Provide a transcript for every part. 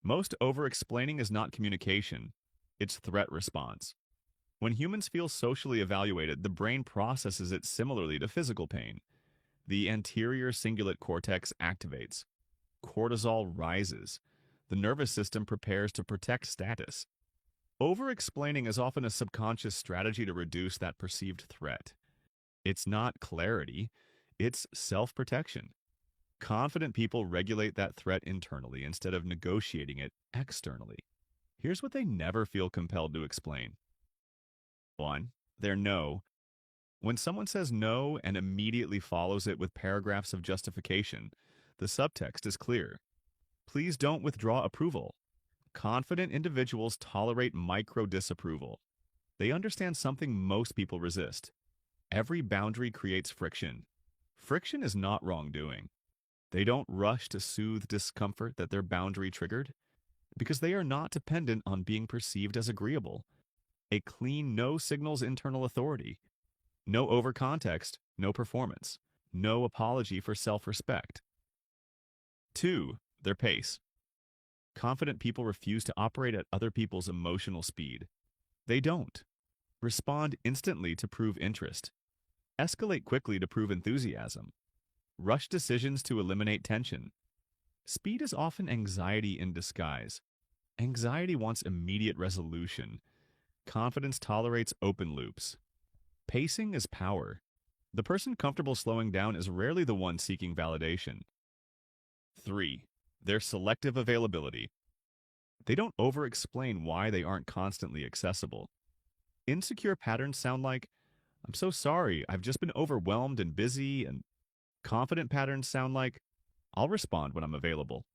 Most over-explaining is not communication, it's threat response. When humans feel socially evaluated, the brain processes it similarly to physical pain. The anterior cingulate cortex activates. Cortisol rises. The nervous system prepares to protect status. Over-explaining is often a subconscious strategy to reduce that perceived threat. It's not clarity, it's self-protection. Confident people regulate that threat internally instead of negotiating it externally. Here's what they never feel compelled to explain. 1. Their no. When someone says no and immediately follows it with paragraphs of justification, the subtext is clear. Please don't withdraw approval. Confident individuals tolerate micro-disapproval. They understand something most people resist. Every boundary creates friction. Friction is not wrongdoing. They don't rush to soothe discomfort that their boundary triggered, because they are not dependent on being perceived as agreeable. A clean no signals internal authority. No over-context, no performance. No apology for self-respect. 2. Their pace. Confident people refuse to operate at other people's emotional speed. They don't. Respond instantly to prove interest. Escalate quickly to prove enthusiasm. Rush decisions to eliminate tension. Speed is often anxiety in disguise. Anxiety wants immediate resolution. Confidence tolerates open loops. Pacing is power. The person comfortable slowing down is rarely the one seeking validation. 3. Their selective availability. They don't over-explain why they aren't constantly accessible. Insecure patterns sound like, "I'm so sorry, I've just been overwhelmed and busy," and confident patterns sound like, "I'll respond when I'm available."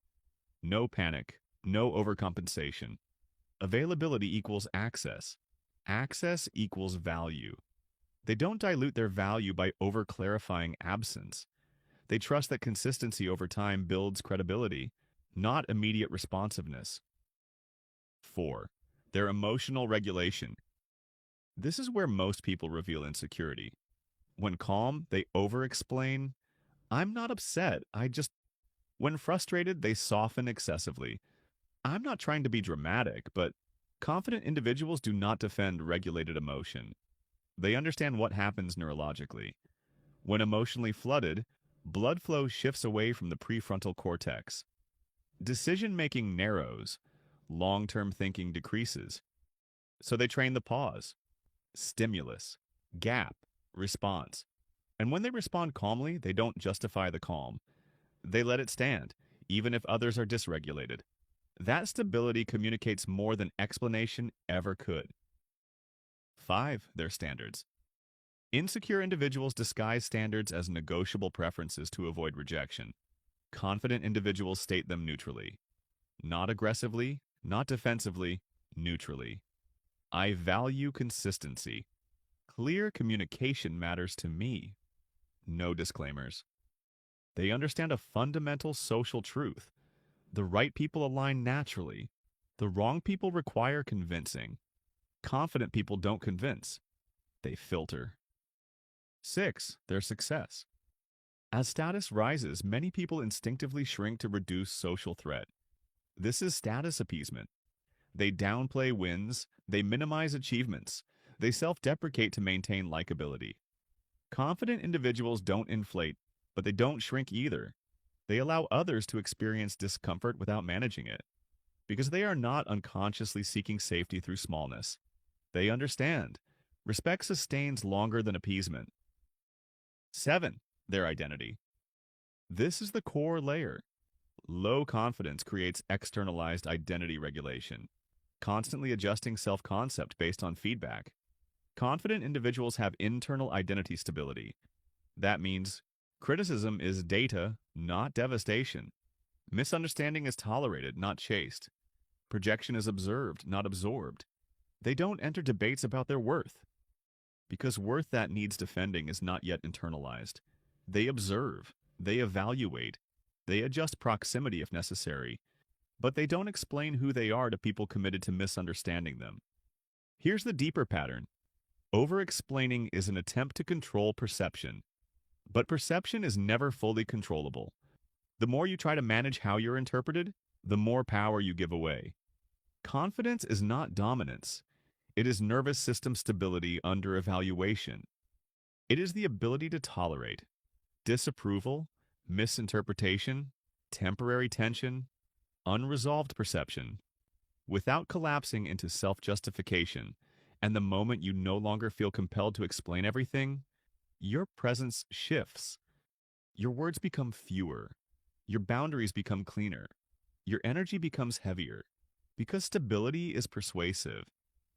No panic, no overcompensation. Availability equals access. Access equals value. They don't dilute their value by over-clarifying absence. They trust that consistency over time builds credibility, not immediate responsiveness. 4. Their emotional regulation. This is where most people reveal insecurity. When calm, they over-explain, "I'm not upset, I just..." When frustrated, they soften excessively. "I'm not trying to be dramatic," but confident individuals do not defend regulated emotion. They understand what happens neurologically. When emotionally flooded, blood flow shifts away from the prefrontal cortex. Decision-making narrows. Long-term thinking decreases. So they train the pause, stimulus, gap, response. And when they respond calmly, they don't justify the calm. They let it stand, even if others are dysregulated. That stability communicates more than explanation ever could. 5. Their standards. Insecure individuals disguise standards as negotiable preferences to avoid rejection. Confident individuals state them neutrally. Not aggressively, not defensively, neutrally. I value consistency. Clear communication matters to me. No disclaimers. They understand a fundamental social truth. The right people align naturally. The wrong people require convincing. Confident people don't convince. They filter. 6. Their success. As status rises, many people instinctively shrink to reduce social threat. This is status appeasement. They downplay wins, they minimize achievements, they self-deprecate to maintain likability. Confident individuals don't inflate, but they don't shrink either. They allow others to experience discomfort without managing it, because they are not unconsciously seeking safety through smallness. They understand. Respect sustains longer than appeasement. 7. Their identity. This is the core layer. Low confidence creates externalized identity regulation, constantly adjusting self-concept based on feedback. Confident individuals have internal identity stability. That means criticism is data, not devastation. Misunderstanding is tolerated, not chased. Projection is observed, not absorbed. They don't enter debates about their worth, because worth that needs defending is not yet internalized. They observe, they evaluate, they adjust proximity if necessary, but they don't explain who they are to people committed to misunderstanding them. Here's the deeper pattern. Over-explaining is an attempt to control perception, but perception is never fully controllable. The more you try to manage how you're interpreted, the more power you give away. Confidence is not dominance. It is nervous system stability under evaluation. It is the ability to tolerate disapproval, misinterpretation, temporary tension, unresolved perception, without collapsing into self-justification. And the moment you no longer feel compelled to explain everything, your presence shifts. Your words become fewer. Your boundaries become cleaner. Your energy becomes heavier. Because stability is persuasive,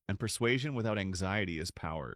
and persuasion without anxiety is power.